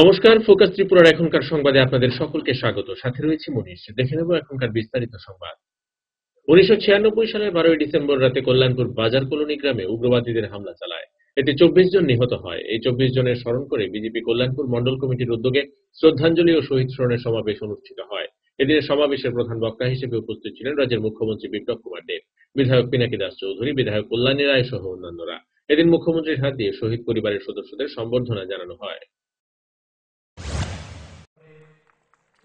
নমস্কার, ফোকাস ত্রিপুরার এখনকার সংবাদে আপনাদের সকলকে স্বাগত। সাথে রয়েছে মনীষ। দেখে নেব এখনকার বিস্তারিত সংবাদ। 1996 সালের 12ই ডিসেম্বর রাতে কল্যাণপুর বাজার কলোনি গ্রামে উগ্রবাদীদের হামলা চালায়। এতে 24 জন নিহত হয়। এই 24 জনের স্মরণ করে বিজেপি কল্যাণপুর মণ্ডল কমিটির উদ্যোগে শ্রদ্ধাঞ্জলি ও শহীদ স্মরণের সমাবেশ অনুষ্ঠিত হয়। এদিনের সমাবেশের প্রধান বক্তা হিসেবে উপস্থিত ছিলেন রাজ্যের মুখ্যমন্ত্রী বিপ্লব কুমার দেব, বিধায়ক পিনাকি দাস চৌধুরী, বিধায়ক কল্যাণী রায় সহ অন্যান্যরা। এদিন মুখ্যমন্ত্রীর হাত দিয়ে শহীদ পরিবারের সদস্যদের সম্বর্ধনা জানানো হয়।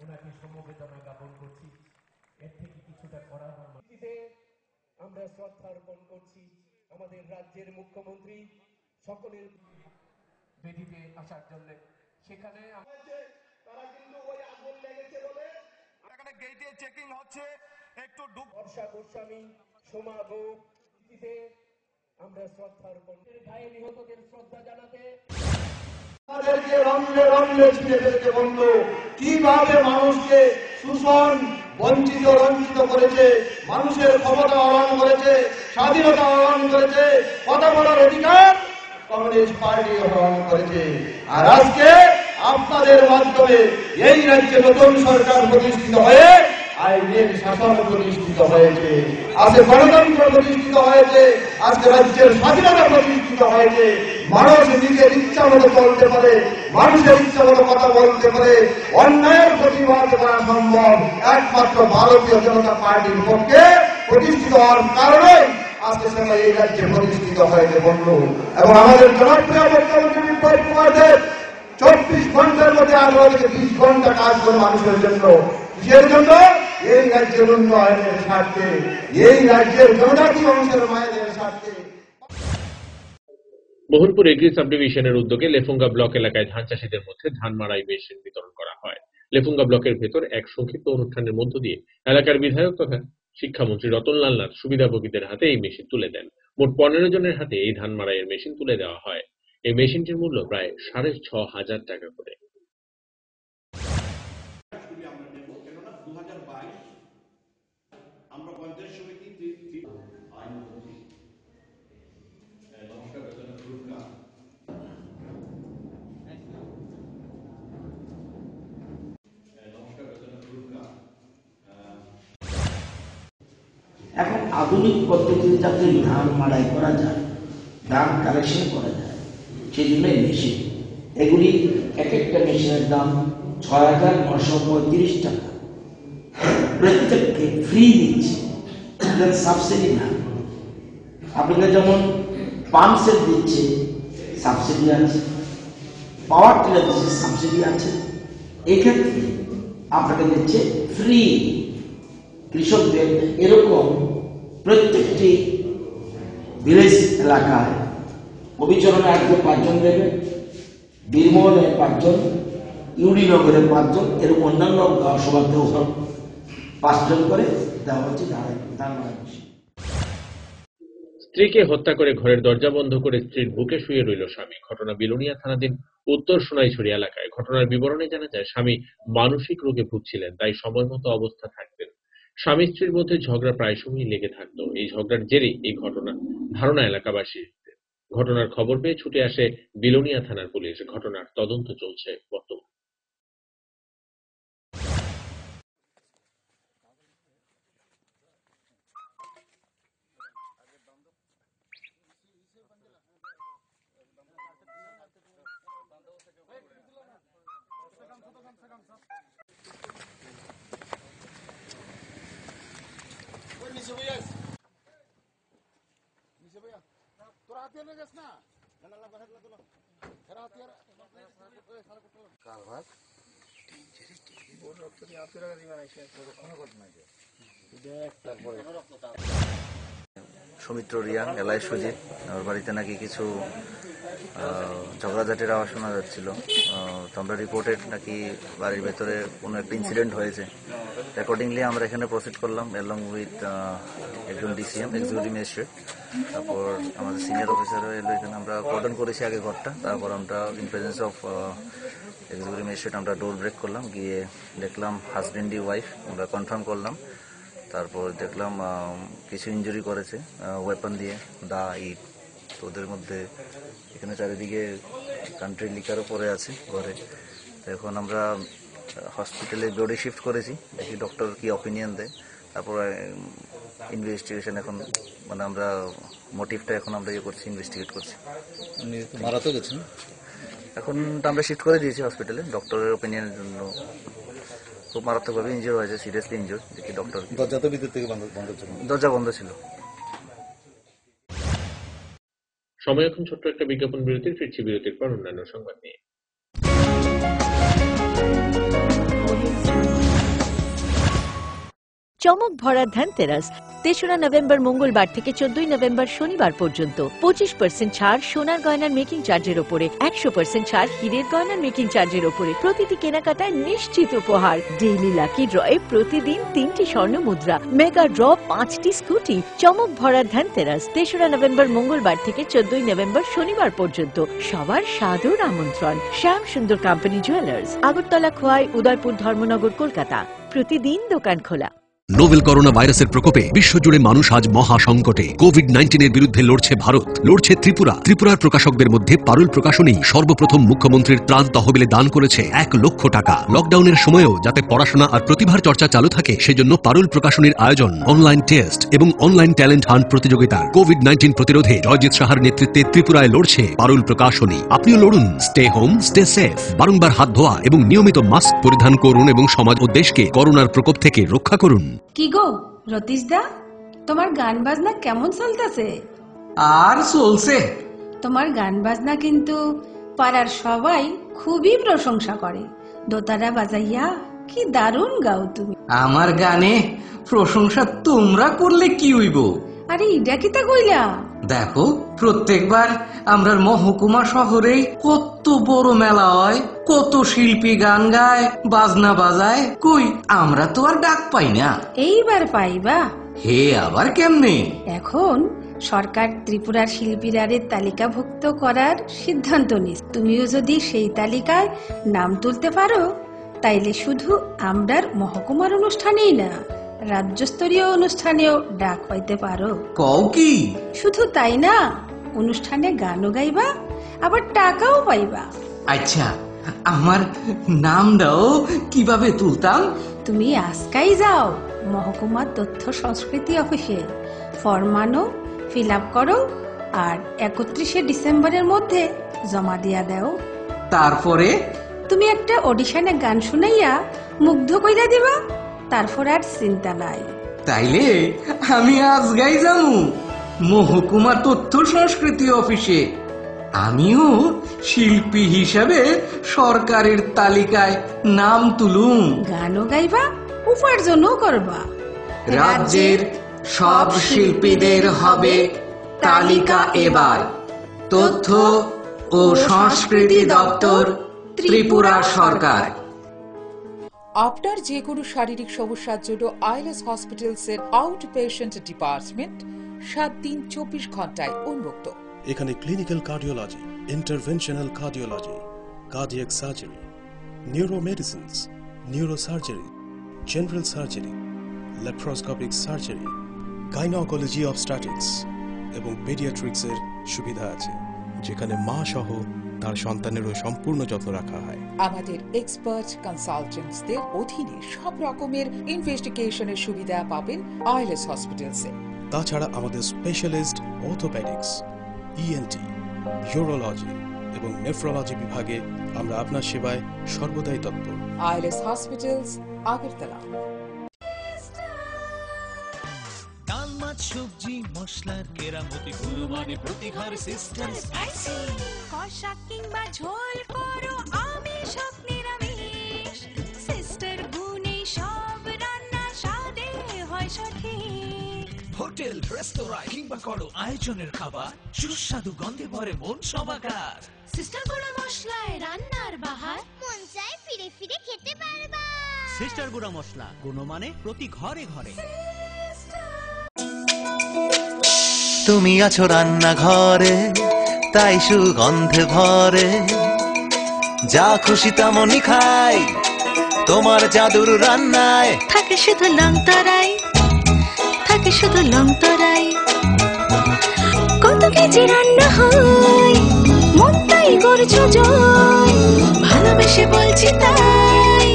ওনাকে সমবেদনা জ্ঞাপন করছি। এর থেকে কিছুটা করা আমরা শ্রদ্ধা অর্পণ করছি আমাদের রাজ্যের মুখ্যমন্ত্রী সকলের বেদিতে আসার জন্য। সেখানে তারা কিন্তু ওই আগুন লেগেছে বলে এখানে গেটে চেকিং হচ্ছে। একটু বর্ষা গোস্বামী, সোমা গোপ, আমরা শ্রদ্ধা অর্পণ গায়ে নিহতদের শ্রদ্ধা জানাতে আমাদেরকে রঙে রঙে ছিঁড়ে ফেলতে বন্ধ। কিভাবে মানুষকে শোষণ, বঞ্চিত করেছে, মানুষের ক্ষমতা হরণ করেছে, স্বাধীনতা হরণ করেছে, কথা বলার অধিকার কংগ্রেস পার্টি হরণ করেছে। আর আজকে আপনাদের মাধ্যমে এই রাজ্যে নতুন সরকার প্রতিষ্ঠিত হয়ে আইনের শাসন প্রতিষ্ঠিত হয়েছে, আজকে গণতন্ত্র প্রতিষ্ঠিত হয়েছে, আজকে রাজ্যের স্বাধীনতা প্রতিষ্ঠিত হয়েছে। মানুষ নিজের ইচ্ছা মতো চলতে পারে, মানুষের ইচ্ছা মতো কথা বলতে পারে, অন্যায়ের প্রতিবাদ করা সম্ভব একমাত্র ভারতীয় জনতা পার্টির পক্ষে প্রতিষ্ঠিত হওয়ার কারণে আজকে সেটা এই রাজ্যে প্রতিষ্ঠিত হয়েছে বন্ধু। এবং আমাদের জনপ্রিয় মুখ্যমন্ত্রী বিপ্লব কুমার দেব 24 ঘন্টার মধ্যে 18 থেকে 20 ঘন্টা কাজ করে মানুষের জন্য। কিসের জন্য? এই রাজ্যের উন্নয়নের স্বার্থে, এই রাজ্যের জনজাতি অংশের মায়েদের স্বার্থে। মোহনপুর এগ্রি সাবডিভিশনের উদ্যোগে লেফুঙ্গা ব্লক এলাকায় ধান চাষীদের মধ্যে ধান মাড়াই মেশিন বিতরণ করা হয়। লেফুঙ্গা ব্লকের ভেতর এক সংক্ষিপ্ত অনুষ্ঠানের মধ্য দিয়ে এলাকার বিধায়ক তথা শিক্ষামন্ত্রী রতনলাল নাথ সুবিধাভোগীদের হাতে এই মেশিন তুলে দেন। মোট 15 জনের হাতে এই ধান মাড়াইয়ের মেশিন তুলে দেওয়া হয়। এই মেশিনটির মূল্য প্রায় 6,500 টাকা করে। এখন আধুনিক পদ্ধতিতে যাতে ধান মাড়াই করা যায়, ধান কালেকশন করা যায়, সেই জন্য মেশিন, এগুলি এক একটা মেশিনের দাম 6,935 টাকা। প্রত্যেককে ফ্রি দিচ্ছে, সাবসিডি না। আপনাদের যেমন পাম্প সেট দিচ্ছে, সাবসিডি আছে, পাওয়ার টিলার দিচ্ছে, সাবসিডি আছে। এক্ষেত্রে আপনাকে দিচ্ছে ফ্রি। কৃষকদের এরকম প্রত্যেকটি ভিলেজ এলাকায় অবিচরণে 5 জন দেবে, বীরমোহনে 5 জন, ইউডিনগরে 5 জন, এরকম অন্যান্য সভাতেও 5 জন করে দেওয়া হচ্ছে ধান মাড়াই মেশিন। স্ত্রীকে হত্যা করে ঘরের দরজা বন্ধ করে স্ত্রীর বুকে শুয়ে রইল স্বামী। ঘটনা বিলোনিয়া থানাধীন উত্তর সোনাইছড়ি এলাকায়। ঘটনার বিবরণে জানা যায়, স্বামী মানসিক রোগে ভুগছিলেন, তাই সময় মতো অবস্থা থাকতেন। স্বামী স্ত্রীর মধ্যে ঝগড়া প্রায় সময়ই লেগে থাকতো। এই ঝগড়ার জেরেই এই ধারণা এলাকাবাসীর। ঘটনার খবর পেয়ে ছুটে আসে বিলোনিয়া থানার পুলিশ। ঘটনার তদন্ত চলছে বর্তমানে। সৌমিত্র রিয়া, এলাই সুজিত, ওর বাড়িতে নাকি কিছু ঝগড়াঝাটির আওয়াজ শোনা যাচ্ছিল। তো আমরা রিপোর্টেড নাকি বাড়ির ভেতরে কোনো একটা ইনসিডেন্ট হয়েছে। অ্যাকর্ডিংলি আমরা এখানে প্রসিড করলাম এলং উইথ একজন ডিসিএম, এক্সিকিউটিভ ম্যাজিস্ট্রেট, তারপর আমাদের সিনিয়র অফিসারও এলো। এখানে আমরা কর্ডন করেছি আগে ঘরটা, তারপর আমরা in presence of executive magistrate আমরা ডোর ব্রেক করলাম, গিয়ে দেখলাম হাজবেন্ডি ওয়াইফ, আমরা কনফার্ম করলাম। তারপর দেখলাম কিছু ইনজুরি করেছে ওয়েপন দিয়ে, দা, ইট। তো ওদের মধ্যে এখানে চারিদিকে কান্ট্রি লিকারও পড়ে আছে ঘরে। এখন আমরা হসপিটালে বডি শিফট করেছি, দেখি ডক্টর কি অপিনিয়ন দেয়, তারপর ইনভেস্টিগেশন এখন মানে আমরা মোটিভটা এখন আমরা করছি, ইনভেস্টিগেট করছি। মারা তো গেছেন, এখন আমরা শিফট করে দিয়েছি হসপিটালে ডক্টরের ওপিনিয়নের জন্য। খুব মারাত্মকভাবে ইনজিওর হয়েছে, সিরিয়াসলি ইনজিওর। দেখি ডক্টর। দরজা তো ভিতর থেকে বন্ধ ছিল? দরজা বন্ধ ছিল। সময় এখন ছোট্ট একটা বিজ্ঞাপন বিরতির, ফিরছি বিরতির পর অন্যান্য সংবাদ নিয়ে। চমক ভরা ধনতেরাস ৩রা নভেম্বর মঙ্গলবার থেকে ১৪ নভেম্বর শনিবার পর্যন্ত ২৫% ছাড় সোনার গয়নার মেকিং চার্জের ওপরে, ১০০% ছাড় হীরের গয়নার মেকিং চার্জের ওপরে। প্রতিটি কেনাকাটায় নিশ্চিত উপহার। ডেইলি লাকি ড্রয়ে প্রতিদিন ৩টি স্বর্ণ মুদ্রা, মেগা ড্র 5টি স্কুটি। চমক ভরা ধনতেরাস ৩রা নভেম্বর মঙ্গলবার থেকে ১৪ নভেম্বর শনিবার পর্যন্ত। সবার সাদর আমন্ত্রণ। শ্যাম সুন্দর কোম্পানি জুয়েলার্স, আগরতলা, খোয়াই, উদয়পুর, ধর্মনগর, কলকাতা। প্রতিদিন দোকান খোলা। নোভেল করোনা ভাইরাসের প্রকোপে বিশ্বজুড়ে মানুষ আজ মহা সংকটে। কোভিড-19 বিরুদ্ধে লড়ছে ভারত, লড়ছে ত্রিপুরা। ত্রিপুরার প্রকাশকদের মধ্যে পারুল প্রকাশনী সর্বপ্রথম মুখ্যমন্ত্রীর ত্রাণ তহবিলে দান করেছে ১ লক্ষ টাকা। লকডাউনের সময়ও যাতে পড়াশোনা আর প্রতিভার চর্চা চালু থাকে, সেজন্য পারুল প্রকাশনীর আয়োজন অনলাইন টেস্ট এবং অনলাইন ট্যালেন্ট হান্ট প্রতিযোগিতা। কোভিড-19 প্রতিরোধে জয়জিৎ সাহার নেতৃত্বে ত্রিপুরায় লড়ছে পারুল প্রকাশনী। আপনিও লড়ুন। Stay home, stay safe. বারংবার হাত ধোয়া এবং নিয়মিত মাস্ক পরিধান করুন এবং সমাজ ও দেশকে করোনার প্রকোপ থেকে রক্ষা করুন। কি গো রতীশ দা, তোমার গান বাজনা কেমন চলতেছে? আর চলছে। তোমার গান বাজনা কিন্তু পাড়ার সবাই খুবই প্রশংসা করে। দোতারা বাজাইয়া কি দারুণ গাও তুমি। আমার গানে প্রশংসা তোমরা করলে কি হইব? আরে ইডা কিতা কইলা? দেখো, প্রত্যেকবার আমরা মহকুমা শহরে কত বড় মেলা হয়, কত শিল্পী গান গায়, বাজনা বাজায়, কই আমরা তো আর ডাক পাই না। এইবার পাইবা। হে আবার কেমনে? এখন সরকার ত্রিপুরার শিল্পীরারে তালিকাভুক্ত করার সিদ্ধান্ত নিস। তুমিও যদি সেই তালিকায় নাম তুলতে পারো, তাইলে শুধু আমরার মহকুমার অনুষ্ঠানেই না, রাজ্যস্তরীয় অনুষ্ঠানেও ডাক পাইতে পারো। কও কি? শুধু তাই না, অনুষ্ঠানে গানও গাইবা, আবার টাকাও পাইবা। আচ্ছা, আমার নামটাও কিভাবে তুলতাম? তুমি আজকাই যাও মহকুমা তথ্য সংস্কৃতি অফিসে, ফর্ম আনো, ফিল আপ করো, আর ৩১শে ডিসেম্বরের মধ্যে জমা দিয়া দাও। তারপরে তুমি একটা অডিশনে গান শুনাইয়া মুগ্ধ কইরা দিবা, তারপর আর চিন্তা নাই। তাইলে আমি আজগাই যামু মহকুমা তথ্য সংস্কৃতি অফিসে। আমিও শিল্পী হিসাবে সরকারের তালিকায় নাম তুলুম। গানও গাইবা, উপার্জনও করবা। রাজ্যের সব শিল্পীদের হবে তালিকা এবার। তথ্য ও সংস্কৃতি দপ্তর, ত্রিপুরা সরকার। আপনার যে কোনো শারীরিক সমস্যার জন্য আইএলএস হসপিটালসের আউট পেশেন্ট ডিপার্টমেন্ট 7 দিন 24 ঘন্টায় উন্মুক্ত। এখানে clinical cardiology, interventional cardiology, cardiac surgery, neuromedicines, neurosurgery, general surgery, laparoscopic surgery, gynaecology obstetrics এবং পেডিয়াট্রিক্সের সুবিধা আছে, যেখানে মা সহ তার সন্তানেরও সম্পূর্ণ যত্ন রাখা হয়। আমাদের এক্সপার্ট কনসালটেন্টসদের অধীনে সব রকমের ইনভেস্টিগেশনের সুবিধা পাবেন আইএলএস হসপিটালসে। তাছাড়া আমাদের স্পেশালিস্ট অর্থোপেডিক্স, ইএনটি, ইউরোলজি এবং নেফ্রোলজি বিভাগে আমরা আপনার সেবায় সর্বদাই তৎপর। ILS hospitals, Agartala. ডাল, মাছ, সবজি, মশলার কেরামতি, গুণমানে প্রতি ঘর সিস্টেম স্পাইসি। কষা কিংবা ঝোল করো আমিষ সব নিরামিষ, সিস্টার গুণে সব রান্না স্বাদে হয় সঠিক। হোটেল, রেস্তোরাঁ কিংবা করো আয়োজনের খাবার, সুস্বাদু গন্ধে ভরে মন সবাকার। সিস্টার গুঁড়া মশলায় রান্নার বাহার, মন চায় ফিরে ফিরে খেতে পারবা। সিস্টার গুঁড়া মশলা, গুণমানে প্রতি ঘরে ঘরে। তুমি আছো রান্নাঘরে, তাই সুগন্ধে ভরে, যা খুশি তেমনই খাই তোমার জাদুর রান্নায়। থাকে শুধু লং তরাই, থাকে শুধু লং তরাই, কত কেজি রান্না হয় মন তাই করছো জয়। ভালোবেসে ভালোবেসে বলছি তাই,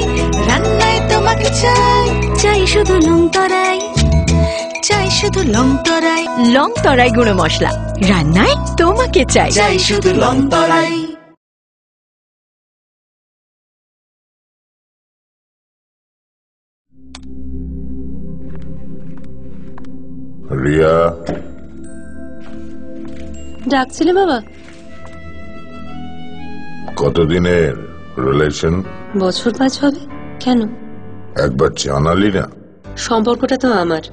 রান্নায় তোমাকে চাই, চাই শুধু লং তরাই, চাই শুধু লং তরাই। লং তরাই গুঁড়ো মশলা, রান্নায় তোমাকে চাই, চাই শুধু লং তরাই। রিয়া, ডাকছিলে বাবা? কতদিনের রিলেশন? বছর 5 হবে। কেন? একবার জানালি না? সম্পর্কটা তো আমার,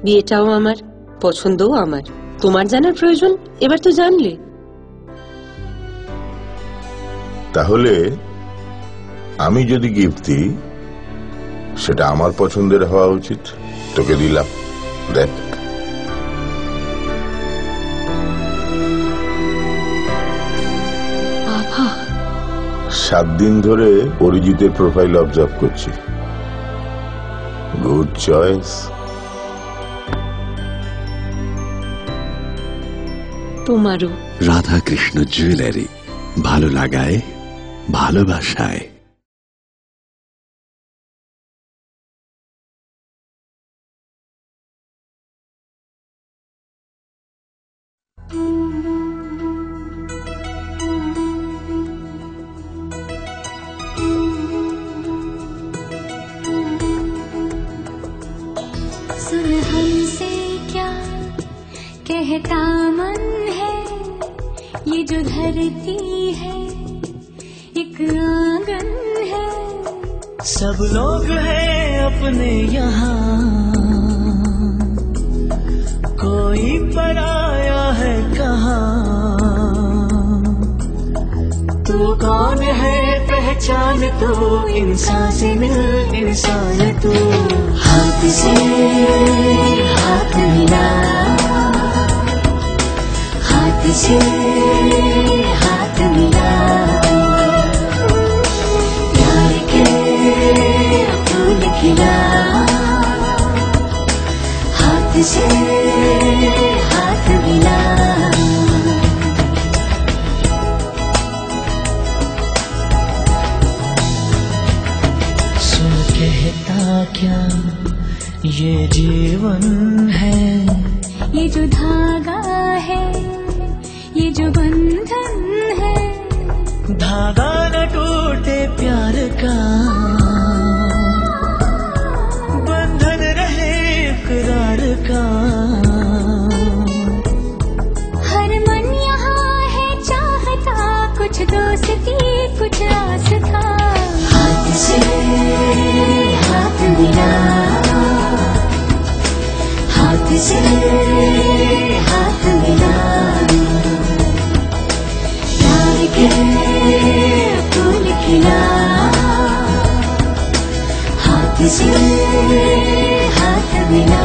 বিয়েটাও আমার, পছন্দও আমার। তোমার জানার প্রয়োজন এবার তো জানলে। তাহলে আমি যদি গিফট দিই সেটা আমার পছন্দের হওয়া উচিত। তোকে দিলাম, দেখ। বাবা, 7 দিন ধরে অরিজিতের প্রোফাইল অবজার্ভ করছি। Good choice. তোমারও। রাধা কৃষ্ণ জুয়েলারি, ভালো লাগায় ভালোবাসায়। सुन हमसे क्या कहता मन है, ये जो धरती है एक आंगन है। सब लोग हैं अपने यहाँ, कोई पराया है कहाँ। तू कौन है पहचान तो, इंसान से मिल इंसान तू। हाथ से हाथ मिला, हाथ से हाथ मिला, प्यार के फूल खिला। हाथ से हाथ मिला, सुन कहता क्या ये जीवन है, ये जो धागा है, ये जो बंधन है। धागा न टूटे प्यार का, बंधन रहे इकरार का। हर मन यहाँ है चाहता, कुछ दोस्ती कुछ आस था। हाथ से हाथ मिला, हाथ से हाथ मिला, प्यार के फूल खिला। हाथ से हाथ मिला।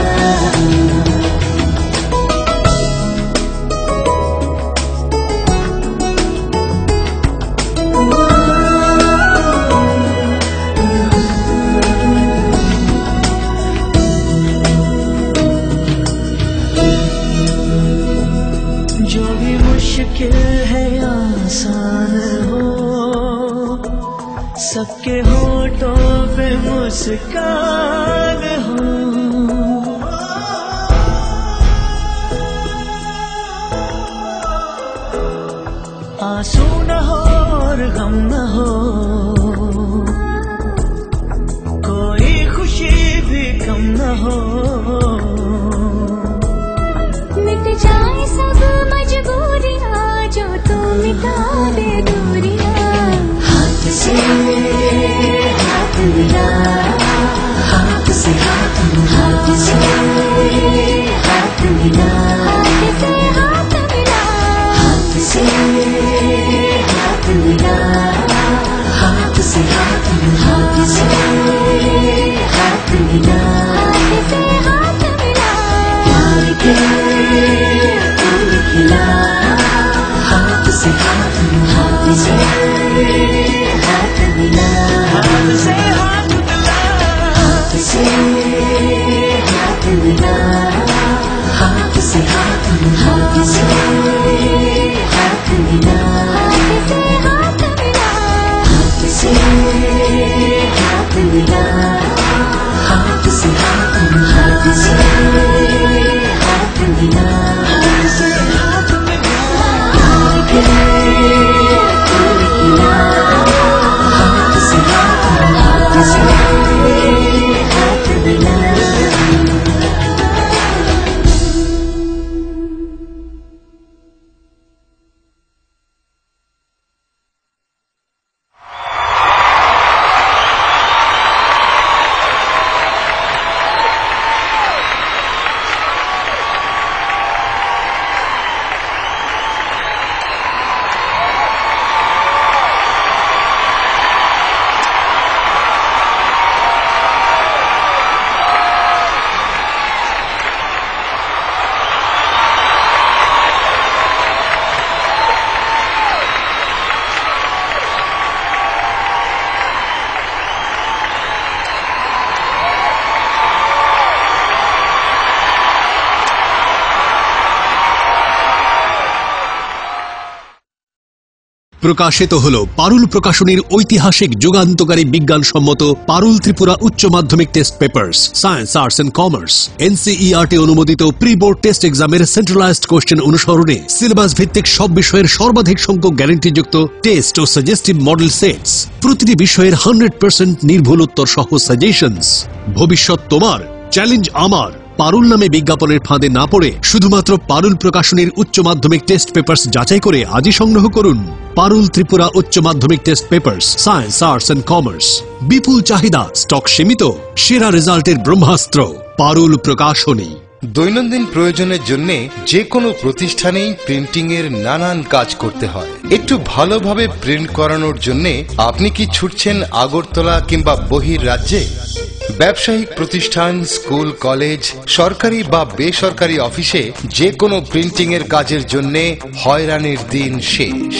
जो भी मुश्किल है आसान हो, सबके होठों पे मुस्कान हो। आंसू न हो और गम न हो, कोई खुशी भी कम न हो। मिट जाए सब मजबूरियाँ, जो तू मिटा दे दूरियाँ। हाथ से हाथ मिला, हाथ से हाथ मिला, हाथ से हाथ मिला, हाथ से हाथ मिला, हाथ से हाथ मिला, हाथ से हाथ मिला, हाथ से हाथ मिला, प्यार के फूल खिला। हाथ से हाथ मिला, हाथ से हाथ मिला, हाथ से हाथ मिला, हाथ से हाथ मिला, हाथ से हाथ मिला, हाथ से हाथ मिला। প্রকাশিত হল পারুল প্রকাশনীর ঐতিহাসিক যুগান্তকারী বিজ্ঞানসম্মত পারুল ত্রিপুরা উচ্চ মাধ্যমিক test papers science, arts and commerce, NCERT অনুমোদিত প্রি বোর্ড টেস্ট এক্সামের সেন্ট্রালাইজড কোশ্চেন অনুসরণে সিলেবাস ভিত্তিক সব বিষয়ের সর্বাধিক সংখ্যক গ্যারান্টিযুক্ত টেস্ট ও সাজেস্টিভ মডেল সেটস, প্রতিটি বিষয়ের 100% নির্ভুল উত্তর সহ সাজেশনস। ভবিষ্যৎ তোমার, চ্যালেঞ্জ আমার। পারুল নামে বিজ্ঞাপনের ফাঁদে না পড়ে শুধুমাত্র পারুল প্রকাশনীর উচ্চ মাধ্যমিক টেস্ট পেপার্স যাচাই করে আজই সংগ্রহ করুন। পারুল ত্রিপুরা উচ্চ মাধ্যমিক test papers science, arts and commerce. বিপুল চাহিদা, স্টক সীমিত, সেরা রেজাল্টের ব্রহ্মাস্ত্র পারুল প্রকাশনী। দৈনন্দিন প্রয়োজনের জন্য যে কোনো প্রতিষ্ঠানেই প্রিন্টিং এর নানান কাজ করতে হয়। একটু ভালোভাবে প্রিন্ট করানোর জন্য আপনি কি ছুটছেন আগরতলা কিংবা বহির রাজ্যে? ব্যবসায়িক প্রতিষ্ঠান, স্কুল, কলেজ, সরকারি বা বেসরকারি অফিসে যে কোনো প্রিন্টিং এর কাজের জন্য হয়রানির দিন শেষ।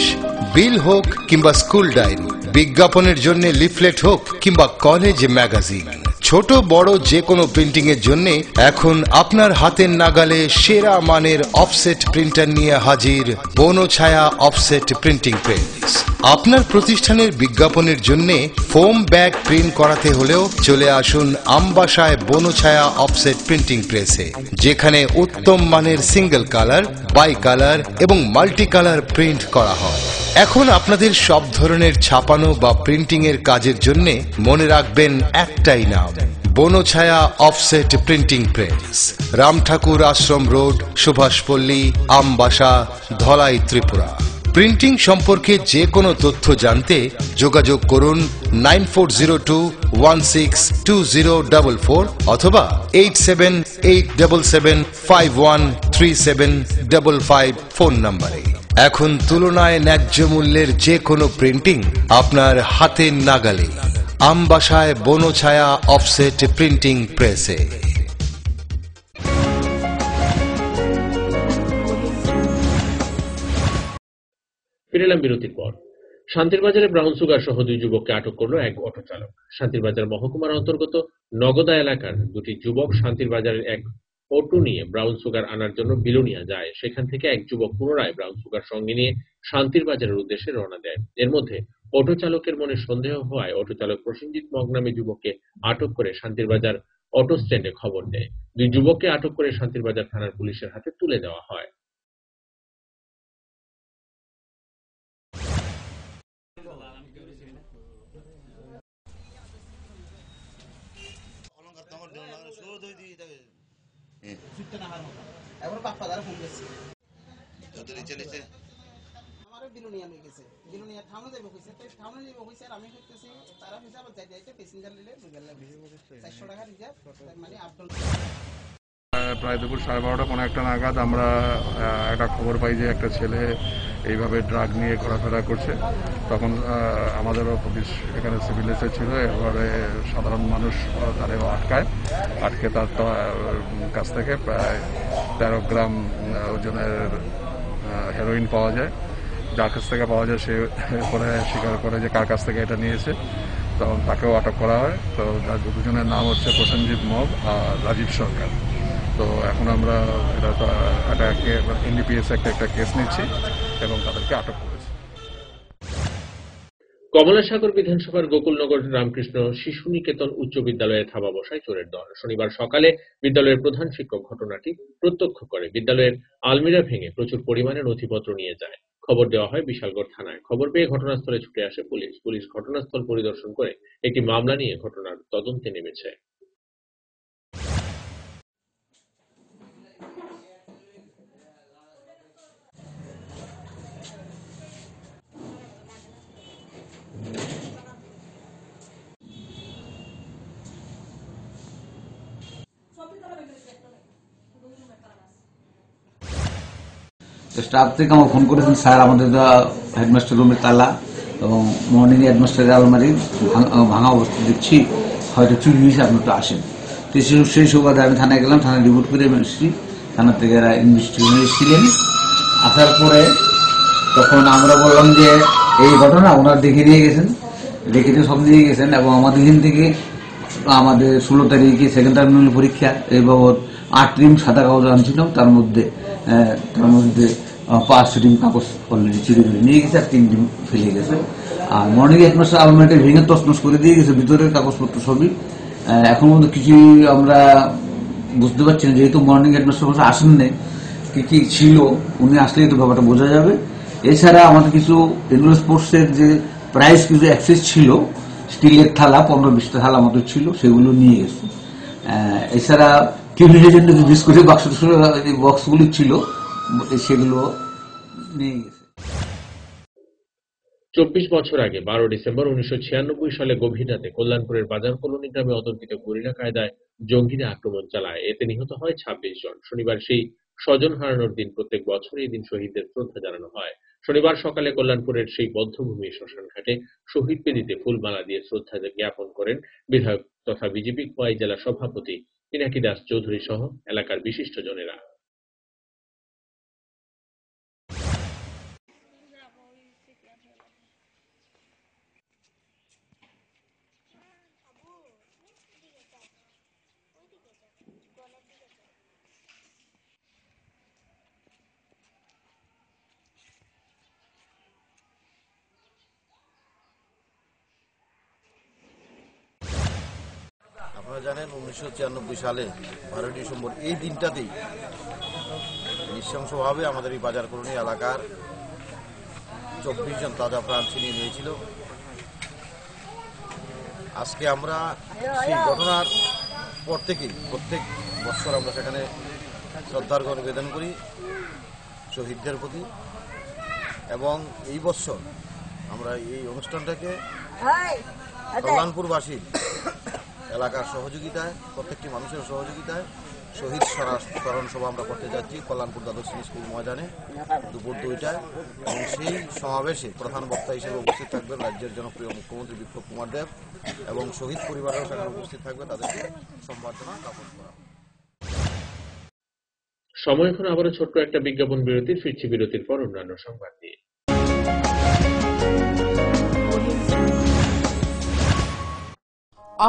বিল হোক কিংবা স্কুল ডায়েরি, বিজ্ঞাপনের জন্য লিফলেট হোক কিংবা কলেজ ম্যাগাজিন, ছোট বড় যে কোনো প্রিন্টিং এর জন্য এখন আপনার হাতের নাগালে সেরা মানের অফসেট প্রিন্টার নিয়ে হাজির বনছায়া অফসেট প্রিন্টিং প্রেস। আপনার প্রতিষ্ঠানের বিজ্ঞাপনের জন্য ফোম ব্যাগ প্রিন্ট করাতে হলেও চলে আসুন আমবাসায় বনছায়া অফসেট প্রিন্টিং প্রেসে, যেখানে উত্তম মানের সিঙ্গেল কালার, বাই কালার এবং মাল্টি কালার প্রিন্ট করা হয়। এখন আপনাদের সব ধরনের ছাপানো বা প্রিন্টিং এর কাজের জন্য মনে রাখবেন একটাই নাম, Banchhaya offset printing press, Ram Thakur Ashram road, Subhashpalli, Ambassa, Dhalai, Tripura. Printing সম্পর্কে যে কোনো তথ্য জানতে যোগাযোগ করুন 9402162044 অথবা 8787751375 ফোন নম্বরে। এখন তুলনায় ন্যায্য মূল্যের যে কোনো প্রিন্টিং আপনার হাতের নাগালে, আমবাসায় বনছায়া অফসেট প্রিন্টিং প্রেসে। ফিরে এলাম বিরতির পর। শান্তিরবাজারে ব্রাউন সুগার সহ 2 যুবককে আটক করল এক অটো চালক। শান্তিরবাজার মহকুমার অন্তর্গত নগদা এলাকার 2টি যুবক শান্তিরবাজারের এক অটো নিয়ে ব্রাউন সুগার আনার জন্য বিলোনিয়া যায়। সেখান থেকে এক যুবক পুনরায় ব্রাউন সুগার সঙ্গে নিয়ে শান্তিরবাজারের উদ্দেশ্যে রওনা দেয়। এর মধ্যে অটো চালকের মনে সন্দেহ হওয়ায় অটো চালক প্রসেনজিৎ মগ নামে যুবককে আটক করে শান্তিরবাজার অটো স্ট্যান্ডে খবর দেয়। 2 যুবককে আটক করে শান্তিরবাজার থানার পুলিশের হাতে তুলে দেওয়া হয়। প্রায় দুপুর 12:30 কোনো একটা নাগাদ আমরা একটা খবর পাই যে একটা ছেলে এইভাবে ড্রাগ নিয়ে ঘোরাফেরা করছে। তখন আমাদেরও পুলিশ এখানে সিভিল এসে ছিল, এভাবে সাধারণ মানুষ তারেও আটকে তার কাছ থেকে প্রায় 13 গ্রাম ওজনের হেরোইন পাওয়া যায়। যার কাছ থেকে পাওয়া যায় সে পরে স্বীকার করে যে কার কাছ থেকে এটা নিয়েছে, তখন তাকেও আটক করা হয়। তো তার 2জনের নাম হচ্ছে প্রসেনজিৎ মগ আর রাজীব সরকার। তো এখন আমরা এটাকে NDPS একটা কেস নিচ্ছি এবং তাদেরকে আটক করেছি। কমলাসাগর বিধানসভার গোকুলনগর রামকৃষ্ণ শিশু নিকেতন উচ্চ বিদ্যালয়ে থাবা বসায় চোরের দল। শনিবার সকালে বিদ্যালয়ের প্রধান শিক্ষক ঘটনাটি প্রত্যক্ষ করে বিদ্যালয়ের আলমিরা ভেঙে প্রচুর পরিমাণে নথিপত্র নিয়ে যায়। খবর দেওয়া হয় বিশালগড় থানায়। খবর পেয়ে ঘটনাস্থলে ছুটে আসে পুলিশ। পুলিশ ঘটনাস্থল পরিদর্শন করে একটি মামলা নিয়ে ঘটনার তদন্তে নেমেছে। স্টাফ থেকে আমার ফোন করেছেন, স্যার আমাদের হেডমাস্টার রুমের তালা এবং মর্নিং হেডমাস্টারের আলমারি ভাঙা অবস্থা দেখছি, হয়তো চুরি হয়েছে, আপনি একটু আসেন। তো সেই সুবাদে আমি থানায় গেলাম, থানায় রিপোর্ট করে এসেছি। থানা থেকে এরা ইনভেস্টিগেশন এসেছিলেন। আসার পরে তখন আমরা বললাম যে এই ঘটনা ওনারা দেখে নিয়ে গেছেন, দেখে সব নিয়ে গেছেন এবং আমাদের দিন থেকে আমাদের 16 তারিখে সেকেন্ড টার্মিনাল পরীক্ষা এই বাবদ 8 রিম সাদা কাগজ আনছিলাম। তার মধ্যে পাওয়ার শুটিং কাগজ অলরেডি চুরি করে নিয়ে গেছে আর 3 দিন ফেলে গেছে। আর মর্নিং হেডমাস্টার আলমারিটা ভেঙে তছনছ করে দিয়ে গেছে, ভিতরের কাগজপত্র সবই। এখন পর্যন্ত কিছু আমরা বুঝতে পারছি না, যেহেতু মর্নিং হেডমাস্টার আসেন নেই, কি কি ছিল উনি আসলে একটু ব্যাপারটা বোঝা যাবে। এছাড়া আমাদের কিছু ইনডোর স্পোর্টসের যে প্রাইস কিছু অ্যাক্সেস ছিল, স্টিলের থালা 15-20টা থালা মতো ছিল, সেগুলো নিয়ে গেছে। এছাড়া টিভির জন্য যে বিস্কুটের বক্সগুলি ছিল সেগুলো নিয়ে গেছে। 24 বছর আগে 12 ডিসেম্বর 1996 সালে গভীর রাতে কল্যাণপুরের বাজার কলোনি গ্রামে অতর্কিত গরিলা কায়দায় জঙ্গিরা আক্রমণ চালায়। এতে নিহত হয় 26 জন। শনিবার সেই স্বজন হারানোর দিন। প্রত্যেক বছর এই দিন শহীদদের শ্রদ্ধা জানানো হয়। শনিবার সকালে কল্যাণপুরের সেই বধ্যভূমি শ্মশান ঘাটে শহীদ বেদিতে ফুলমালা দিয়ে শ্রদ্ধা জ্ঞাপন করেন বিধায়ক তথা বিজেপি খোয়াই জেলা সভাপতি পিনাকি দাস চৌধুরী সহ এলাকার বিশিষ্টজনেরা। আপনারা জানেন 1996 সালে 12 ডিসেম্বর এই দিনটাতেই নৃশংসভাবে আমাদের এই বাজার কলোনি এলাকার 24 জন তাজা প্রাণ ছিনিয়ে নিয়েছিল। আজকে আমরা সেই ঘটনার পর থেকেই প্রত্যেক বছর আমরা সেখানে শ্রদ্ধার্ঘ নিবেদন করি শহীদদের প্রতি, এবং এই বছর আমরা এই অনুষ্ঠানটাকে কল্যাণপুরবাসীর এলাকার সহযোগিতায়, প্রত্যেকটি মানুষের সহযোগিতায় শহীদ স্মরণ সভা আমরা করতে যাচ্ছি কল্যাণপুর দ্বাদশ শ্রেণী স্কুল ময়দানে দুপুর 2টায়। এবং সেই সমাবেশে প্রধান বক্তা হিসেবে উপস্থিত থাকবেন রাজ্যের জনপ্রিয় মুখ্যমন্ত্রী বিপ্লব কুমার দেব, এবং শহীদ পরিবারেও সেখানে উপস্থিত থাকবে, তাদেরকে সম্বর্ধনা জ্ঞাপন করা। সময় এখন আবারও ছোট্ট একটা বিজ্ঞাপন বিরতির। ফিরছি বিরতির পর অন্যান্য সংবাদ নিয়ে।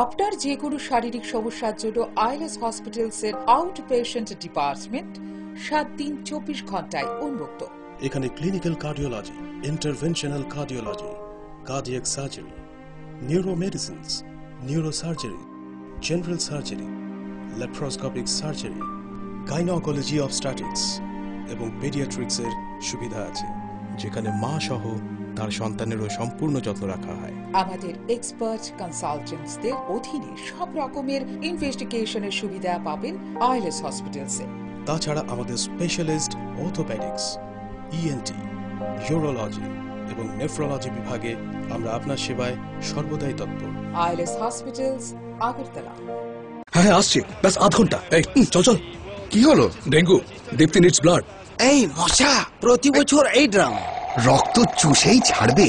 আপনার যে কোনো শারীরিক সমস্যার জন্য আইএলএস হসপিটালসের আউট পেশেন্ট ডিপার্টমেন্ট 7 দিন 24 ঘন্টায় উন্মুক্ত। এখানে clinical cardiology, interventional cardiology, cardiac surgery, neuromedicines, neurosurgery, general surgery, laparoscopic surgery, gynaecology obstetrics এবং পেডিয়াট্রিক্সের সুবিধা আছে, যেখানে মা সহ তার সন্তানেরও সম্পূর্ণ যত্ন রাখা হয়। আমাদের এক্সপার্ট কনসালটেন্টসদের অধীনে সব রকমের ইনভেস্টিগেশনের সুবিধা পাবেন আইএলএস হসপিটালসে। তাছাড়া আমাদের স্পেশালিস্ট অর্থোপেডিক্স, ইএনটি, ইউরোলজি এবং নেফ্রোলজি বিভাগে আমরা আপনার সেবায় সর্বদাই তৎপর। ILS hospitals, Agartala. হ্যাঁ আসছে, ব্যাস আধ ঘন্টা। এই চল চল। কি হলো? ডেঙ্গু, দীপ্তি নিডস ব্লাড। এই মশা প্রতি বছর এই ড্রাম রক্ত চুষেই ছাড়বে।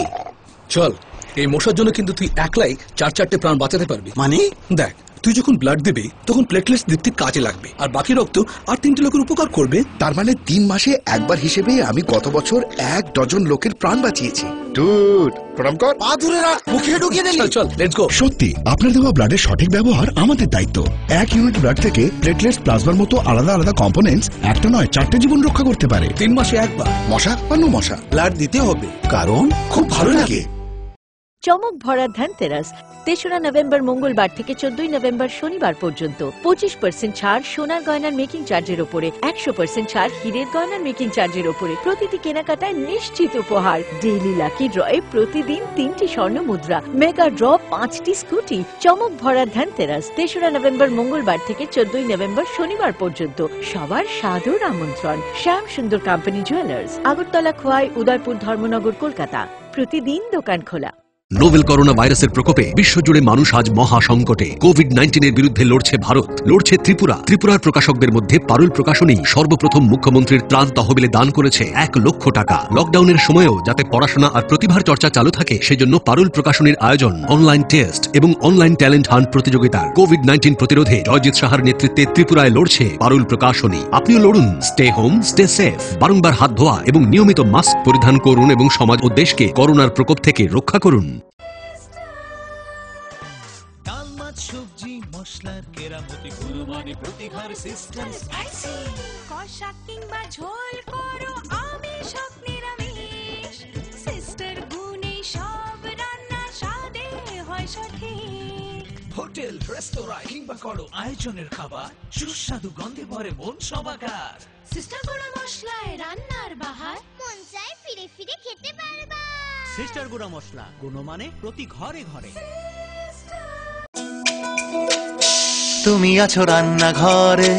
চল, এই মশার জন্য কিন্তু তুই একলাই 4-4টে প্রাণ বাঁচাতে পারবি। মানে দেখ, তুই যখন ব্লাড দিবি তখন প্লেটলেটস দীপ্তির কাজে লাগবে, আর বাকি রক্ত আর 3টে লোকের উপকার করবে। তার মানে 3 মাসে একবার হিসেবে আমি গত বছর 1 ডজন লোকের প্রাণ বাঁচিয়েছি। ডুড, প্রণাম কর। পা ধরে রাখ, মুখে ঢুকিয়ে দিলি। চল লেটস গো। সত্যি আপনার দেওয়া ব্লাডের সঠিক ব্যবহার আমাদের দায়িত্ব। 1 ইউনিট ব্লাড থেকে প্লেটলেটস, প্লাজমার মতো আলাদা আলাদা কম্পোনেন্টস একটা নয় 4টে জীবন রক্ষা করতে পারে। 3 মাসে একবার। মশা অন্য মশা ব্লাড দিতে হবে, কারণ খুব ভালো লাগে। চমক ভরা ধনতেরাস 3রা নভেম্বর মঙ্গলবার থেকে 14 নভেম্বর শনিবার পর্যন্ত 25% ছাড় সোনার গয়নার মেকিং চার্জের উপরে, 100% ছাড় হীরের গয়নার মেকিং চার্জের উপরে। প্রতিটি কেনাকাটায় নিশ্চিত উপহার। ডেইলি লাকি ড্রয়ে প্রতিদিন 3টি স্বর্ণ মুদ্রা, মেগা ড্র 5টি স্কুটি। চমক ভরা ধনতেরাস 3রা নভেম্বর মঙ্গলবার থেকে 14 নভেম্বর শনিবার পর্যন্ত। সবার সাদর আমন্ত্রণ। শ্যাম সুন্দর কোম্পানি জুয়েলার্স, আগরতলা, খোয়াই, উদয়পুর, ধর্মনগর, কলকাতা। প্রতিদিন দোকান খোলা। নোভেল করোনা ভাইরাসের প্রকোপে বিশ্বজুড়ে মানুষ আজ মহা সংকটে। কোভিড-19 বিরুদ্ধে লড়ছে ভারত, লড়ছে ত্রিপুরা। ত্রিপুরার প্রকাশকদের মধ্যে পারুল প্রকাশনী সর্বপ্রথম মুখ্যমন্ত্রীর ত্রাণ তহবিলে দান করেছে 1 লক্ষ টাকা। লকডাউনের সময়েও যাতে পড়াশোনা আর প্রতিভার চর্চা চালু থাকে, সেজন্য পারুল প্রকাশনীর আয়োজন অনলাইন টেস্ট এবং অনলাইন ট্যালেন্ট হান্ট প্রতিযোগিতার। কোভিড-19 প্রতিরোধে জয়জিৎ সাহার নেতৃত্বে ত্রিপুরায় লড়ছে পারুল প্রকাশনী। আপনিও লড়ুন। Stay home, stay safe. বারংবার হাত ধোয়া এবং নিয়মিত মাস্ক পরিধান করুন এবং সমাজ ও দেশকে করোনার প্রকোপ থেকে রক্ষা করুন। সবজি মশলার কেরামতি গুণমানে প্রতিঘার সিস্টেম কষা কিংবা ঝোল করো আমিষ রেস্তোরাঁ কিংবা করো আয়োজনের খাবার, সুস্বাদু গন্ধে ভরে মন সবাকার। সিস্টার গুঁড়া মশলায় রান্নার বাহার, মন চায় ফিরে ফিরে খেতে পারবা। সিস্টার গুঁড়া মশলা, গুণমানে প্রতি ঘরে ঘরে। তুমি আছো রান্নাঘরে,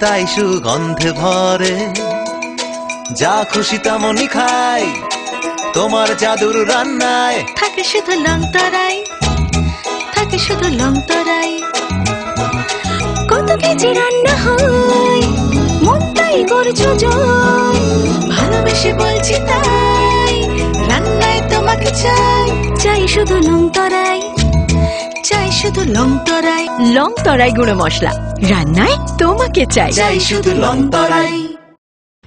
তাই সুগন্ধে ভরে, যা খুশি তেমনই খাই, তোমার জাদুর রান্নায় থাকে শুধু লং তরাই, থাকে শুধু লং তরাই। কত কেজি রান্না হয়, মনটাই করছো জয়, ভালোবেসে বলছি তাই, রান্নায় তোমাকে চাই, চাই শুধু লং তরাই, চাই শুধু লং তরাই। লং তরাই গুঁড়ো মশলা, রান্নায় তোমাকে চাই, চাই শুধু লং তরাই।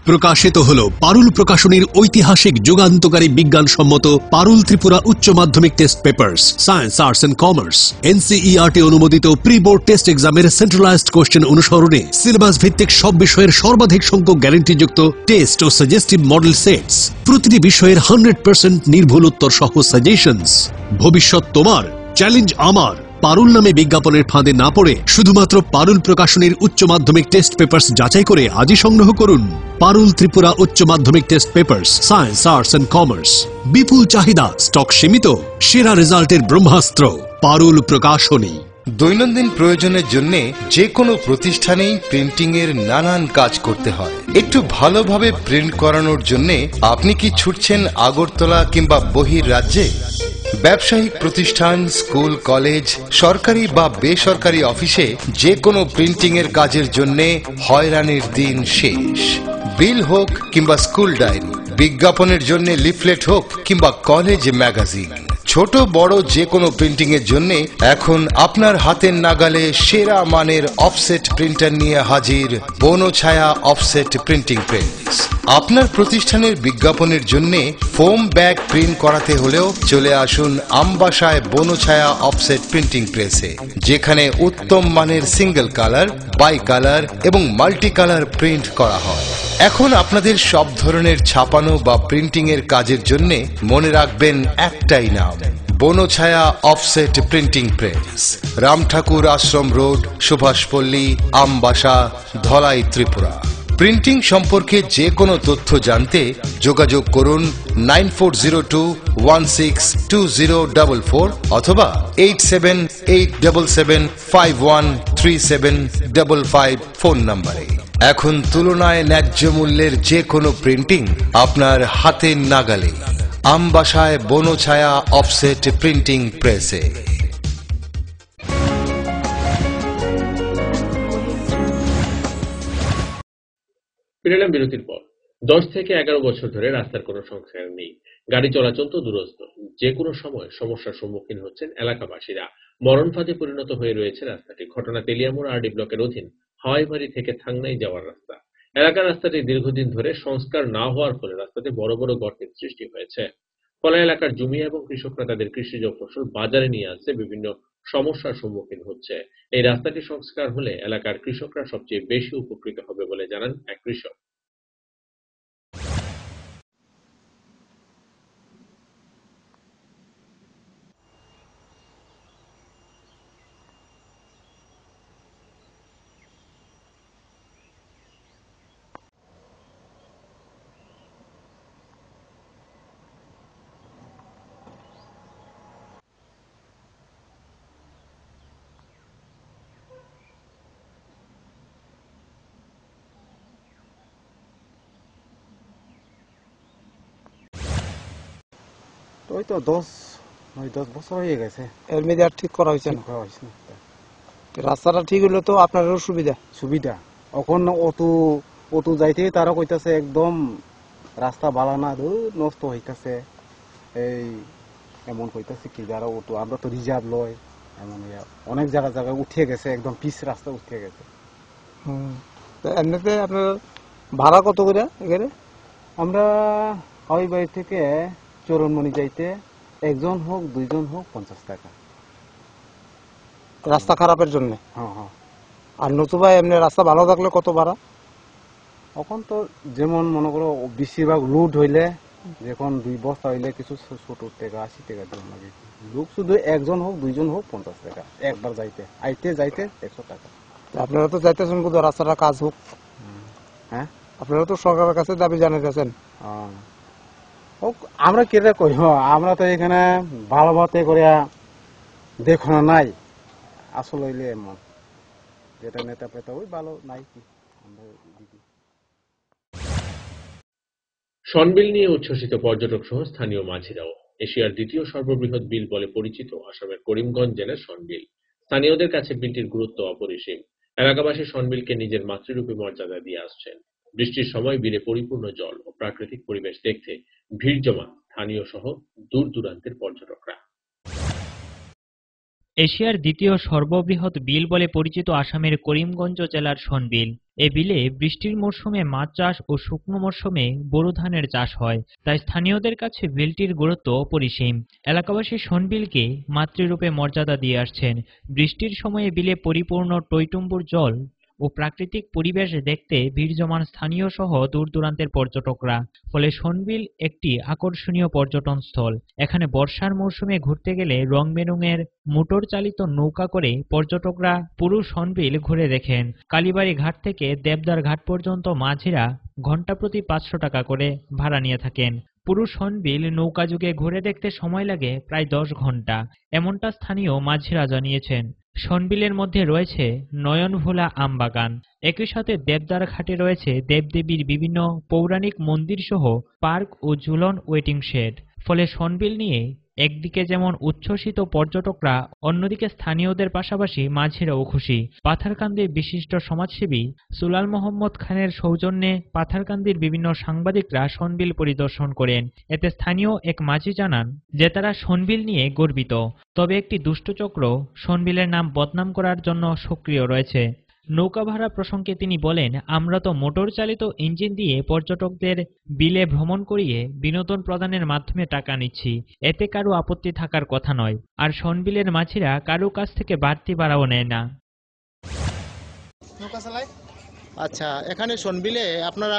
প্রকাশিত হল পারুল প্রকাশনীর ঐতিহাসিক যুগান্তকারী বিজ্ঞানসম্মত পারুল ত্রিপুরা উচ্চ মাধ্যমিক test papers, science, arts and commerce, NCERT অনুমোদিত প্রি বোর্ড টেস্ট এক্সামের সেন্ট্রালাইজড কোশ্চেন অনুসরণে সিলেবাস ভিত্তিক সব বিষয়ের সর্বাধিক সংখ্যক গ্যারান্টিযুক্ত টেস্ট ও সাজেস্টিভ মডেল সেটস, প্রতিটি বিষয়ের 100% নির্ভুল উত্তর সহ সাজেশনস। ভবিষ্যৎ তোমার, চ্যালেঞ্জ আমার। পারুল নামে বিজ্ঞাপনের ফাঁদে না পড়ে শুধুমাত্র পারুল প্রকাশনীর উচ্চ মাধ্যমিক টেস্ট পেপার্স যাচাই করে আজই সংগ্রহ করুন। পারুল ত্রিপুরা উচ্চ মাধ্যমিক test papers, science, arts and commerce. বিপুল চাহিদা, স্টক সীমিত, সেরা রেজাল্টের ব্রহ্মাস্ত্র, পারুল প্রকাশনী। দৈনন্দিন প্রয়োজনের জন্য যে কোনো প্রতিষ্ঠানেই প্রিন্টিং এর নানান কাজ করতে হয়। একটু ভালোভাবে প্রিন্ট করানোর জন্য আপনি কি ছুটছেন আগরতলা কিংবা বহির রাজ্যে? ব্যবসায়িক প্রতিষ্ঠান, স্কুল, কলেজ, সরকারি বা বেসরকারি অফিসে যে কোনো প্রিন্টিং এর কাজের জন্য হয়রানির দিন শেষ। বিল হোক কিংবা স্কুল ডায়েরি, বিজ্ঞাপনের জন্য লিফলেট হোক কিংবা কলেজ ম্যাগাজিন, ছোট বড় যে কোনো প্রিন্টিং এর জন্য এখন আপনার হাতের নাগালে সেরা মানের অফসেট প্রিন্টার নিয়ে হাজির বনছায়া অফসেট প্রিন্টিং প্রেস। আপনার প্রতিষ্ঠানের বিজ্ঞাপনের জন্য ফোম ব্যাগ প্রিন্ট করাতে হলেও চলে আসুন আমবাসায় বনছায়া অফসেট প্রিন্টিং প্রেসে, যেখানে উত্তম মানের সিঙ্গেল কালার, বাই কালার এবং মাল্টি কালার প্রিন্ট করা হয়। এখন আপনাদের সব ধরনের ছাপানো বা প্রিন্টিং এর কাজের জন্য মনে রাখবেন একটাই নাম, Banchhaya offset printing press, Ramthakur Ashram road, Subhashpalli, Ambassa, Dhalai, Tripura. Printing সম্পর্কে যে কোনো তথ্য জানতে যোগাযোগ করুন 9402162044 অথবা 8787751375 ফোন নম্বরে। এখন তুলনায় ন্যায্য মূল্যের যে কোনো প্রিন্টিং আপনার হাতের নাগালে, আমবাসায় বনছায়া অফসেট প্রিন্টিং প্রেসে। ফিরে এলাম বিরতির পর। 10 থেকে 11 বছর ধরে রাস্তার কোনো সংস্কার নেই, গাড়ি চলাচল তো দূরস্থ, যে কোনো সময় সমস্যার সম্মুখীন হচ্ছেন এলাকাবাসীরা। মরণ ফাঁদে পরিণত হয়ে রয়েছে রাস্তাটি। ঘটনা তেলিয়ামুড় RD ব্লকের অধীন হাওয়াইবাড়ি থেকে থাংনাই যাওয়ার রাস্তা। এলাকার রাস্তাটি দীর্ঘদিন ধরে সংস্কার না হওয়ার ফলে রাস্তাতে বড় বড় গর্তের সৃষ্টি হয়েছে। ফলে এলাকার জমি এবং কৃষকরা তাদের কৃষিজ ফসল বাজারে নিয়ে আসতে বিভিন্ন সমস্যার সম্মুখীন হচ্ছে। এই রাস্তাটি সংস্কার হলে এলাকার কৃষকরা সবচেয়ে বেশি উপকৃত হবে বলে জানান এক কৃষক। ওই তো 10 বছর হয়ে গেছে, এর মধ্যে আর ঠিক করা হয়েছে না। রাস্তাটা ঠিক হলে তো আপনারও সুবিধা। এখন অটো যাইতে তারা কইতাছে একদম রাস্তা ভালো না, নষ্ট হইতাছে, এই এমন কইতাছে কি যারা অটো, আমরা তো রিজার্ভ লয়, এমন অনেক জায়গায় উঠে গেছে, একদম পিচ রাস্তা উঠে গেছে। এমনিতে আপনার ভাড়া কত করে এখানে? আমরা হাওয়াই বাড়ি থেকে চরণমণি যাইতে একজন হোক দুইজন হোক 50 টাকা। রাস্তা খারাপের জন্য? হ্যাঁ। আর নতুবা এমনি রাস্তা ভালো থাকলে কত ভাড়া? এখন তো যেমন মনে করো বেশিরভাগ লোড হইলে যখন 2 বস্তা হইলে কিছু 70 টাকা 80 টাকা দেওয়া লাগে। লোক শুধু একজন হোক 2জন হোক 50 টাকা একবার যাইতে যাইতে 100 টাকা। আপনারা তো যাইতেছেন কোথাও রাস্তাটা কাজ হোক, হ্যাঁ আপনারা তো সরকারের কাছে দাবি জানাইতেছেন। আমরা কেটে কই, আমরা তো এখানে ভালো ভাতে করে দেখো না নাই, আসল হইলে এমন যেটা নেতা পেতা ওই ভালো নাই কি আমরা দিদি। শনবিল নিয়ে উচ্ছ্বসিত পর্যটক সহ স্থানীয় মাঝিরাও। এশিয়ার দ্বিতীয় সর্ববৃহৎ বিল বলে পরিচিত আসামের করিমগঞ্জ জেলার শনবিল। স্থানীয়দের কাছে বিলটির গুরুত্ব অপরিসীম। এলাকাবাসী শনবিলকে নিজের মাতৃরূপে মর্যাদা দিয়ে আসছেন। বৃষ্টির সময় বিলে পরিপূর্ণ জল ও প্রাকৃতিক পরিবেশ দেখতে ভিড় জমান স্থানীয় সহ দূর দূরান্তের পর্যটকরা। এশিয়ার দ্বিতীয় সর্ববৃহৎ বিল বলে পরিচিত আসামের করিমগঞ্জ জেলার শনবিল। এ বিলে বৃষ্টির মরশুমে মাছ চাষ ও শুকনো মরশুমে বোরো ধানের চাষ হয়, তাই স্থানীয়দের কাছে বিলটির গুরুত্ব অপরিসীম। এলাকাবাসী শনবিলকে মাতৃরূপে মর্যাদা দিয়ে আসছেন। বৃষ্টির সময়ে বিলে পরিপূর্ণ টইটুম্বুর জল ও প্রাকৃতিক পরিবেশ দেখতে ভিড় জমান স্থানীয় সহ দূর দূরান্তের পর্যটকরা। ফলে শনবিল একটি আকর্ষণীয় পর্যটন স্থল। এখানে বর্ষার মৌসুমে ঘুরতে গেলে রং বেরঙের মোটর চালিত নৌকা করে পর্যটকরা পুরো শনবিল ঘুরে দেখেন। কালীবাড়ি ঘাট থেকে দেবদার ঘাট পর্যন্ত মাঝিরা ঘন্টা প্রতি 500 টাকা করে ভাড়া নিয়ে থাকেন। পুরো শনবিল নৌকা যুগে ঘুরে দেখতে সময় লাগে প্রায় 10 ঘন্টা, এমনটা স্থানীয় মাঝিরা জানিয়েছেন। শনবিলের মধ্যে রয়েছে নয়নভোলা আমবাগান, একই সাথে দেবদার ঘাটে রয়েছে দেবদেবীর বিভিন্ন পৌরাণিক মন্দির সহ পার্ক ও ঝুলন ওয়েটিং শেড। ফলে শনবিল নিয়ে একদিকে যেমন উচ্ছ্বসিত পর্যটকরা, অন্যদিকে স্থানীয়দের পাশাপাশি মাঝিরাও খুশি। পাথারকান্দির বিশিষ্ট সমাজসেবী সুলাল মোহাম্মদ খানের সৌজন্যে পাথারকান্দির বিভিন্ন সাংবাদিকরা শনবিল পরিদর্শন করেন। এতে স্থানীয় এক মাঝি জানান যে তারা শনবিল নিয়ে গর্বিত, তবে একটি দুষ্টচক্র শনবিলের নাম বদনাম করার জন্য সক্রিয় রয়েছে। নৌকা ভাড়া প্রসঙ্গে তিনি বলেন, আমরা তো মোটর চালিত ইঞ্জিন দিয়ে পর্যটকদের বিলে ভ্রমণ করিয়ে বিনোদন প্রদানের মাধ্যমে টাকা নিচ্ছি, এতে কারো আপত্তি থাকার কথা নয়। আর শনবিলের মাঝিরা কারো কাছ থেকে বাড়তি ভাড়াও নেয় না। আচ্ছা, এখানে শনবিলে আপনারা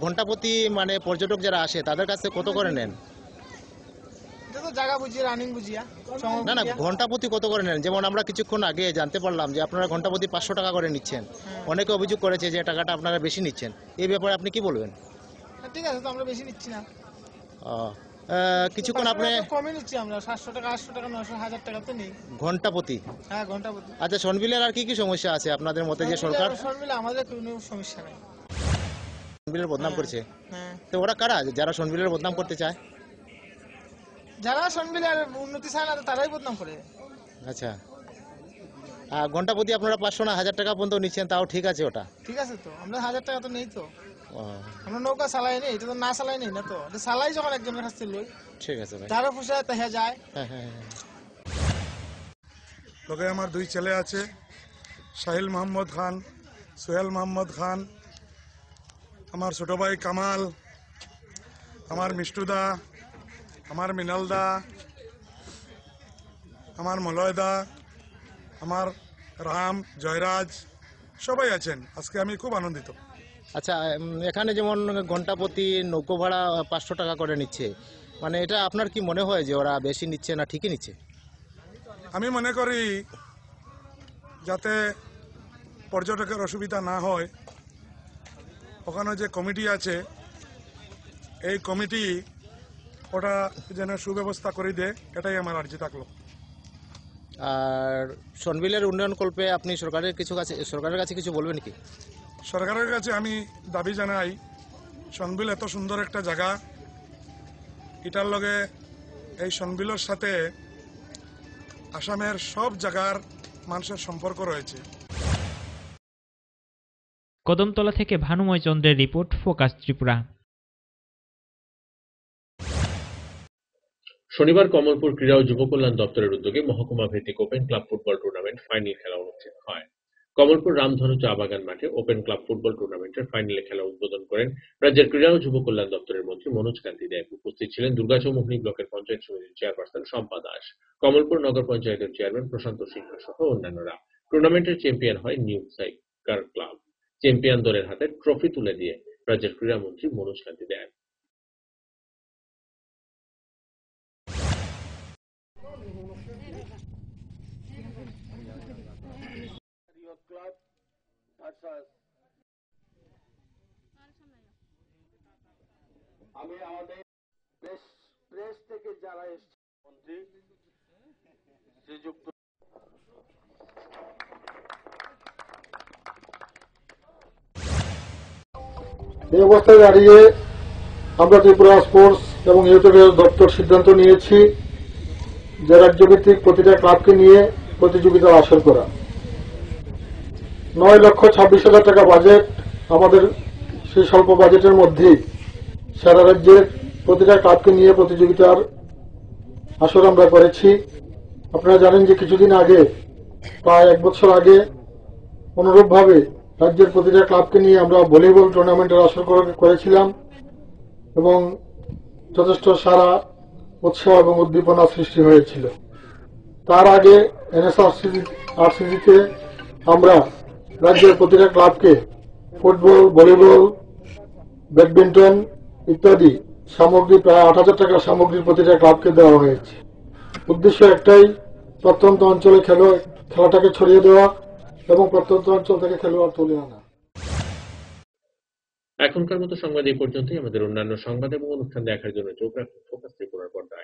ঘন্টাপ্রতি মানে পর্যটক যারা আসে তাদের কাছে কত করে নেন? না না, ঘন্টাপ্রতি কত করে নেন? যেমন আমরা কিছুক্ষণ আগে জানতে পারলাম যে আপনারা ঘন্টাপ্রতি 500 টাকা করে নিচ্ছেন। অনেকে অভিযোগ করেছে যে টাকাটা আপনারা বেশি নিচ্ছেন, এই ব্যাপারে আপনি কি বলবেন? ঠিক আছে, তো আমরা বেশি নিচ্ছি না। কিছুক্ষণ আপনি কমই নিচ্ছি, আমরা 700 টাকা 800 টাকা 900 1000 টাকা তো নেই ঘন্টাপ্রতি। হ্যাঁ, ঘন্টাপ্রতি। আচ্ছা, শনবিলের আর কি কি সমস্যা আছে আপনাদের মতে? যে সরকার শনবিলে আমাদের কোনো সমস্যা নেই। শনবিলের বদনাম করছে, হ্যাঁ। তো ওরা কারা যারা শনবিলের বদনাম করতে চায়? যারা শনবিলের উন্নতি চায় না তারাই বদনাম করে। আচ্ছা, ঘন্টাপ্রতি আপনারা 500 না 1000 টাকা পর্যন্ত নিচ্ছেন, তাও ঠিক আছে? ওটা ঠিক আছে তো, আমরা 1000 টাকা তো নেই তো। আমরা নৌকা চালাই নেই, এটা তো না চালাই নেই না, তো এটা চালাই যখন একজনের কাছ থেকে লই। ঠিক আছে ভাই, যারা পোষায় তা যায়। লগে আমার 2 ছেলে আছে, সাহিল মোহাম্মদ খান, সোহেল মোহাম্মদ খান, আমার ছোট ভাই কামাল, আমার মিষ্টুদা, আমার মিনালদা, আমার মলয়দা, আমার রাম, জয়রাজ, সবাই আছেন। আজকে আমি খুব আনন্দিত। আচ্ছা, এখানে যেমন ঘন্টাপ্রতি নৌকো ভাড়া 500 টাকা করে নিচ্ছে, মানে এটা আপনার কি মনে হয় যে ওরা বেশি নিচ্ছে না ঠিকই নিচ্ছে? আমি মনে করি যাতে পর্যটকের অসুবিধা না হয়, ওখানে যে কমিটি আছে এই কমিটি ওটা যেন সুব্যবস্থা করে দেয়, এটাই আমার আর্জি থাকলো। আর শনবিলের উন্নয়ন কল্পে আপনি সরকারের কাছে কিছু বলবেন কি? সরকারের কাছে আমি দাবি জানাই, শনবিল এত সুন্দর একটা জায়গা, এটার লগে এই শনবিলের সাথে আসামের সব জায়গার মানুষের সম্পর্ক রয়েছে। কদমতলা থেকে ভানুময় চন্দ্রের রিপোর্ট, ফোকাস ত্রিপুরা। শনিবার কমলপুর ক্রীড়া ও যুব কল্যাণ দপ্তরের উদ্যোগে মহকুমা ভিত্তিক open club football tournament final খেলা অনুষ্ঠিত হয়। কমলপুর রামধনু চা বাগান মাঠে ওপেন ক্লাব ফুটবল টুর্নামেন্টের ফাইনালে খেলা উদ্বোধন করেন রাজ্যের ক্রীড়া ও যুব কল্যাণ দপ্তরের মন্ত্রী মনোজ কান্তি দেব। উপস্থিত ছিলেন দুর্গাচৌমুহনী ব্লকের পঞ্চায়েত সমিতির চেয়ারপারসন শম্পা দাস, কমলপুর নগর পঞ্চায়েতের চেয়ারম্যান প্রশান্ত সিংহ সহ অন্যান্যরা। টুর্নামেন্টের চ্যাম্পিয়ন হয় নিউ সাইকার ক্লাব। চ্যাম্পিয়ন দলের হাতে ট্রফি তুলে দিয়ে রাজ্যের ক্রীড়ামন্ত্রী মনোজ কান্তি দেব। আমি আমাদের প্রেস থেকে যারা এসছে মন্ত্রী শ্রীযুক্ত এই অবস্থায় দাঁড়িয়ে আমরা ত্রিপুরা স্পোর্টস এবং ইউথ দপ্তর সিদ্ধান্ত নিয়েছি যে রাজ্যভিত্তিক প্রতিটা ক্লাবকে নিয়ে প্রতিযোগিতার আসর করা। 9,26,000 টাকা বাজেট, আমাদের সেই স্বল্প বাজেটের মধ্যে সারা রাজ্যের প্রতিটা ক্লাবকে নিয়ে প্রতিযোগিতার আসর আমরা করেছি। আপনারা জানেন যে কিছুদিন আগে, প্রায় 1 বছর আগে, অনুরূপভাবে রাজ্যের প্রতিটা ক্লাবকে নিয়ে আমরা ভলিবল টুর্নামেন্টের আসর করেছিলাম এবং যথেষ্ট সারা উৎসাহ এবং উদ্দীপনা সৃষ্টি হয়েছিল। তার আগে NSRCC-তে আমরা রাজ্যের প্রতিটা ক্লাবকে ফুটবল, ভলিবল, ব্যাডমিন্টন ইত্যাদি সামগ্রী, প্রায় 8,000 টাকার সামগ্রী প্রতিটা ক্লাবকে দেওয়া হয়েছে। উদ্দেশ্য একটাই, প্রত্যন্ত অঞ্চলে খেলাটাকে ছড়িয়ে দেওয়া এবং প্রত্যন্ত অঞ্চল থেকে খেলোয়াড় তুলে আনা। এখনকার মতো সংবাদ এই পর্যন্তই। আমাদের অন্যান্য সংবাদ এবং অনুষ্ঠান দেখার জন্য চোখ রাখুন ফোকাস ত্রিপুরার পর্দায়।